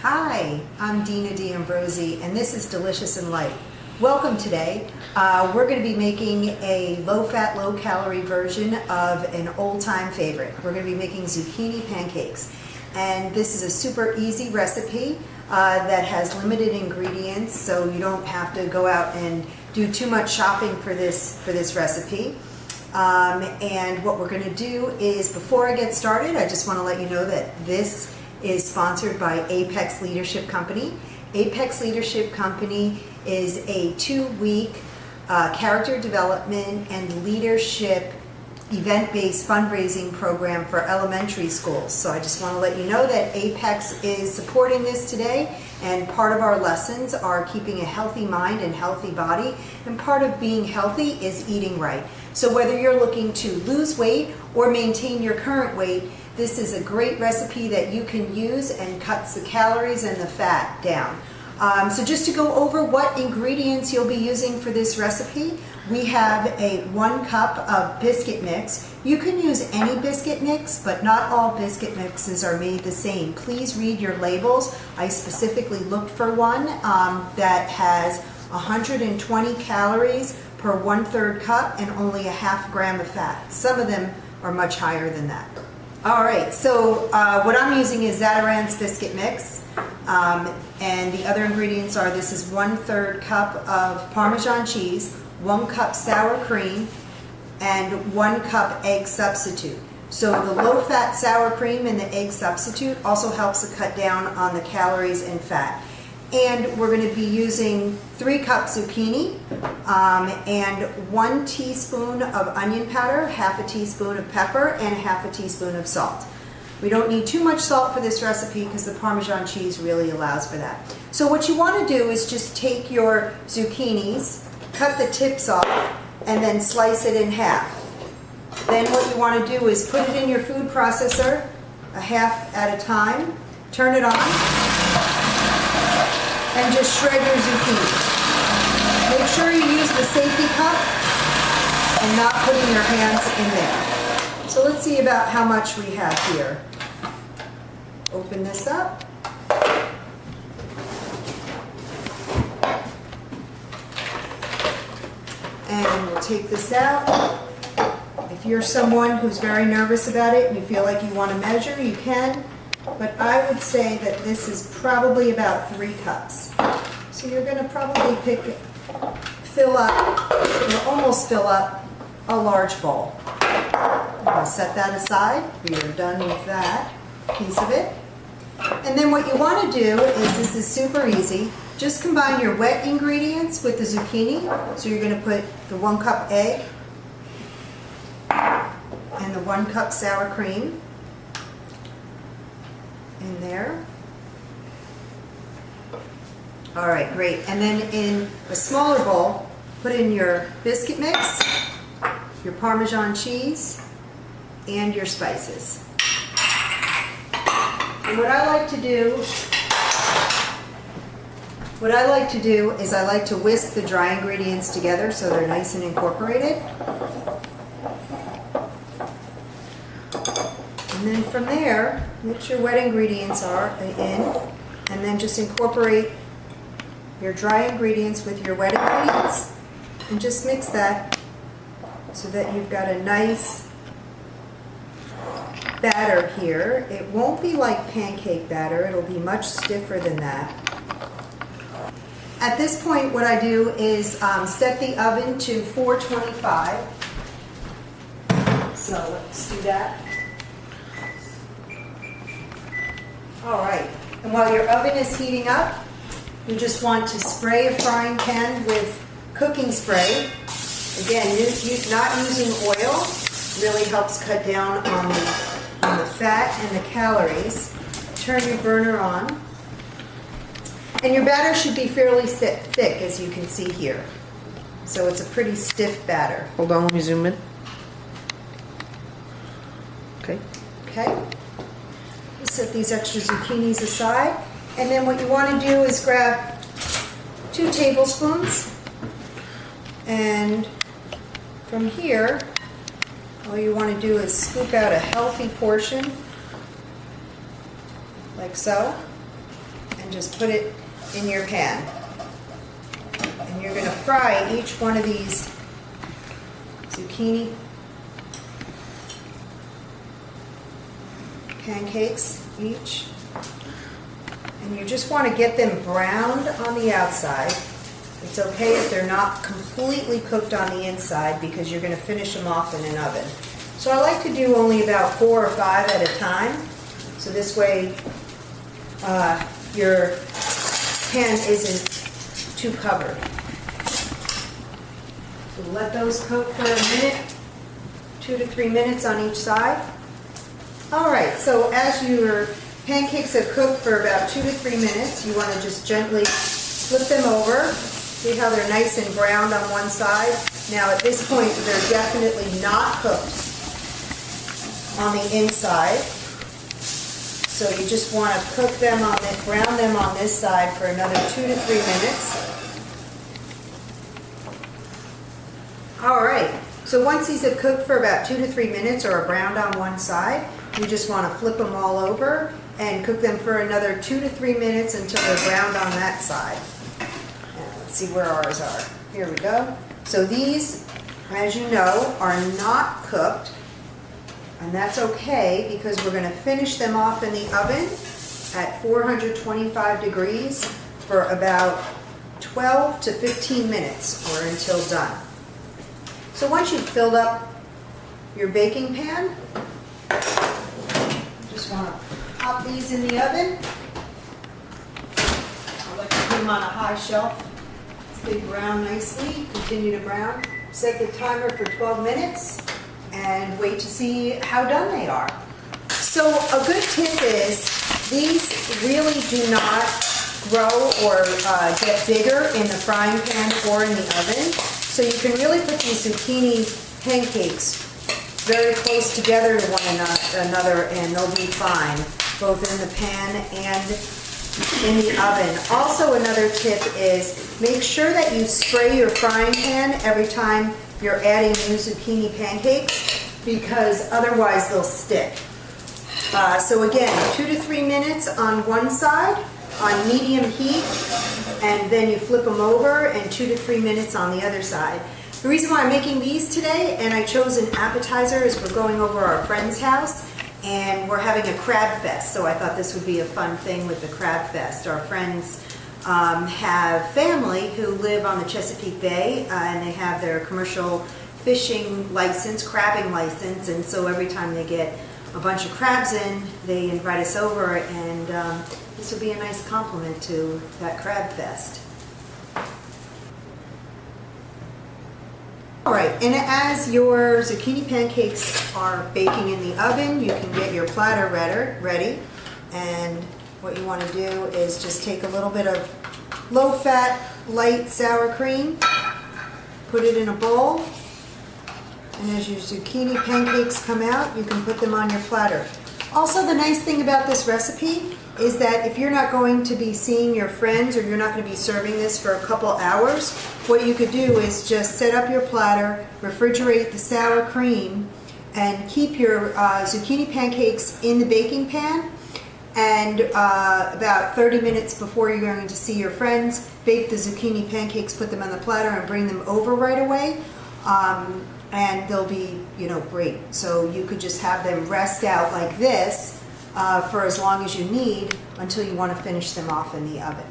Hi, I'm Dina D'Ambrosi, and this is Delicious and Light. Welcome today. We're going to be making a low-fat, low-calorie version of an old-time favorite. We're going to be making zucchini pancakes. And this is a super easy recipe that has limited ingredients, so you don't have to go out and do too much shopping for this recipe. And what we're going to do is, before I get started, I just want to let you know that this is sponsored by Apex Leadership Company. Apex Leadership Company is a 2-week character development and leadership event-based fundraising program for elementary schools. So I just want to let you know that Apex is supporting this today, and part of our lessons are keeping a healthy mind and healthy body, and part of being healthy is eating right. So whether you're looking to lose weight or maintain your current weight, this is a great recipe that you can use and cuts the calories and the fat down. So just to go over what ingredients you'll be using for this recipe, we have a 1 cup of biscuit mix. You can use any biscuit mix, but not all biscuit mixes are made the same. Please read your labels. I specifically looked for one that has 120 calories per 1/3 cup and only a ½ gram of fat. Some of them are much higher than that. All right, so what I'm using is Zatarain's biscuit mix, and the other ingredients are, this is 1/3 cup of Parmesan cheese, 1 cup sour cream, and 1 cup egg substitute. So the low-fat sour cream and the egg substitute also helps to cut down on the calories and fat. And we're going to be using 3 cups zucchini, and 1 teaspoon of onion powder, ½ a teaspoon of pepper, and ½ a teaspoon of salt. We don't need too much salt for this recipe because the Parmesan cheese really allows for that. So what you want to do is just take your zucchinis, cut the tips off, and then slice it in half. Then what you want to do is put it in your food processor, a half at a time, turn it on, and just shred your zucchini. Make sure you use the safety cup and not putting your hands in there. So let's see about how much we have here. Open this up. And we'll take this out. If you're someone who's very nervous about it and you feel like you want to measure, you can. But I would say that this is probably about 3 cups. So you're going to probably fill up, or almost fill up, a large bowl. I'll set that aside. We are done with that piece of it. And then what you want to do is, this is super easy, just combine your wet ingredients with the zucchini. So you're going to put the 1 cup egg and the 1 cup sour cream in there. All right, great. And then in a smaller bowl, put in your biscuit mix, your Parmesan cheese, and your spices. And what I like to do is I like to whisk the dry ingredients together so they're nice and incorporated. And then from there, mix your wet ingredients in, and then just incorporate your dry ingredients with your wet ingredients, and just mix that so that you've got a nice batter here. It won't be like pancake batter, it'll be much stiffer than that. At this point, what I do is set the oven to 425. So let's do that. All right, and while your oven is heating up, you just want to spray a frying pan with cooking spray. Again, not using oil really helps cut down on the fat and the calories. Turn your burner on. And your batter should be fairly thick, as you can see here. So it's a pretty stiff batter. Hold on, let me zoom in. Okay. Okay. Set these extra zucchinis aside, and then what you want to do is grab 2 tablespoons, and from here all you want to do is scoop out a healthy portion like so, just put it in your pan. And you're going to fry each one of these zucchini pancakes each. And you just want to get them browned on the outside. It's okay if they're not completely cooked on the inside because you're going to finish them off in an oven. So I like to do only about 4 or 5 at a time. So this way your pan isn't too covered. So let those cook for a minute, 2 to 3 minutes on each side. All right, so as your pancakes have cooked for about 2 to 3 minutes, you want to just gently flip them over. See how they're nice and browned on one side? Now at this point, they're definitely not cooked on the inside. So you just want to cook them on this, brown them on this side for another 2 to 3 minutes. All right, so once these have cooked for about 2 to 3 minutes or are browned on one side, you just want to flip them all over and cook them for another 2 to 3 minutes until they're browned on that side. And let's see where ours are. Here we go. So these, as you know, are not cooked. And that's okay because we're going to finish them off in the oven at 425 degrees for about 12 to 15 minutes or until done. So once you've filled up your baking pan, just want to pop these in the oven. I like to put them on a high shelf so they brown nicely. Continue to brown. Set the timer for 12 minutes. And wait to see how done they are. So a good tip is these really do not grow or get bigger in the frying pan or in the oven. So you can really put these zucchini pancakes very close together to one another and they'll be fine, both in the pan and in the oven. Also another tip is make sure that you spray your frying pan every time you're adding new zucchini pancakes because otherwise they'll stick. So again, 2 to 3 minutes on one side on medium heat and then you flip them over and 2 to 3 minutes on the other side. The reason why I'm making these today and I chose an appetizer is we're going over our friend's house and we're having a crab fest. So I thought this would be a fun thing with the crab fest. Our friends have family who live on the Chesapeake Bay and they have their commercial fishing license, crabbing license, and so every time they get a bunch of crabs in, they invite us over and this will be a nice compliment to that crab fest. All right, and as your zucchini pancakes are baking in the oven, you can get your platter ready. And what you want to do is just take a little bit of low-fat, light sour cream, put it in a bowl, and as your zucchini pancakes come out, you can put them on your platter. Also, the nice thing about this recipe is that if you're not going to be seeing your friends or you're not going to be serving this for a couple hours, what you could do is just set up your platter, refrigerate the sour cream, and keep your zucchini pancakes in the baking pan. And about 30 minutes before you're going to see your friends, bake the zucchini pancakes, put them on the platter, and bring them over right away. And they'll be, great. So you could just have them rest out like this for as long as you need until you want to finish them off in the oven.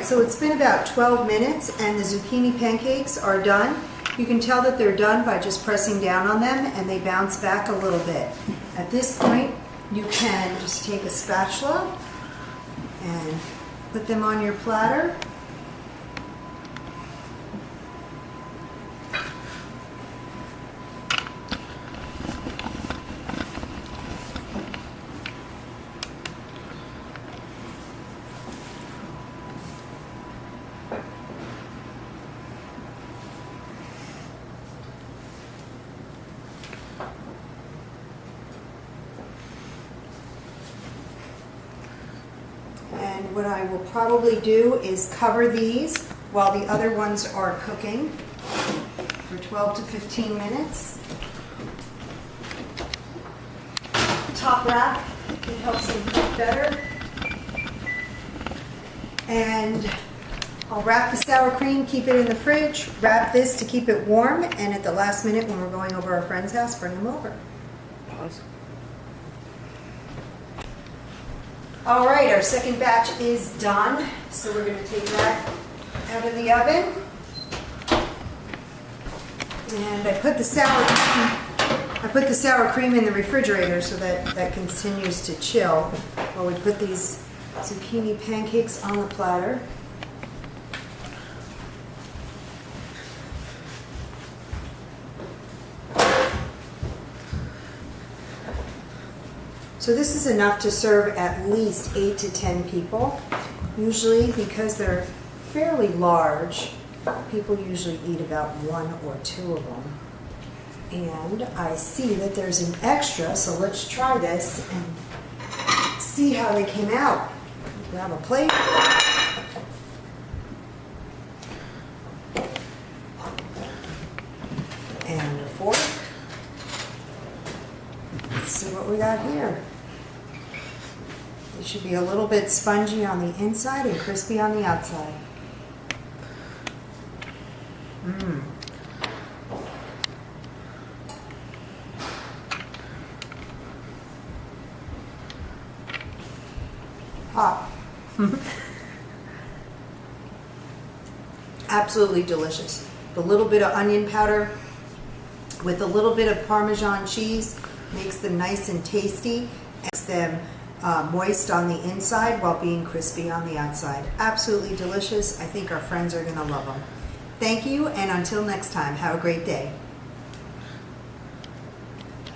So it's been about 12 minutes and the zucchini pancakes are done. You can tell that they're done by just pressing down on them and they bounce back a little bit. At this point, you can just take a spatula and put them on your platter. And what I will probably do is cover these while the other ones are cooking for 12 to 15 minutes. Top wrap, it helps them cook better. And I'll wrap the sour cream, keep it in the fridge, wrap this to keep it warm, and at the last minute when we're going over our friend's house, bring them over. Pause. All right, our second batch is done, so we're going to take that out of the oven. And I put the sour cream in the refrigerator so that that continues to chill while we put these zucchini pancakes on the platter. So this is enough to serve at least 8 to 10 people. Usually, because they're fairly large, people usually eat about 1 or 2 of them. And I see that there's an extra, so let's try this and see how they came out. Grab a plate. And a fork. Let's see what we got here. It should be a little bit spongy on the inside and crispy on the outside. Mmm. Hot. Absolutely delicious. The little bit of onion powder with a little bit of Parmesan cheese makes them nice and tasty. Makes them moist on the inside while being crispy on the outside. Absolutely delicious. I think our friends are going to love them. Thank you, and until next time, have a great day.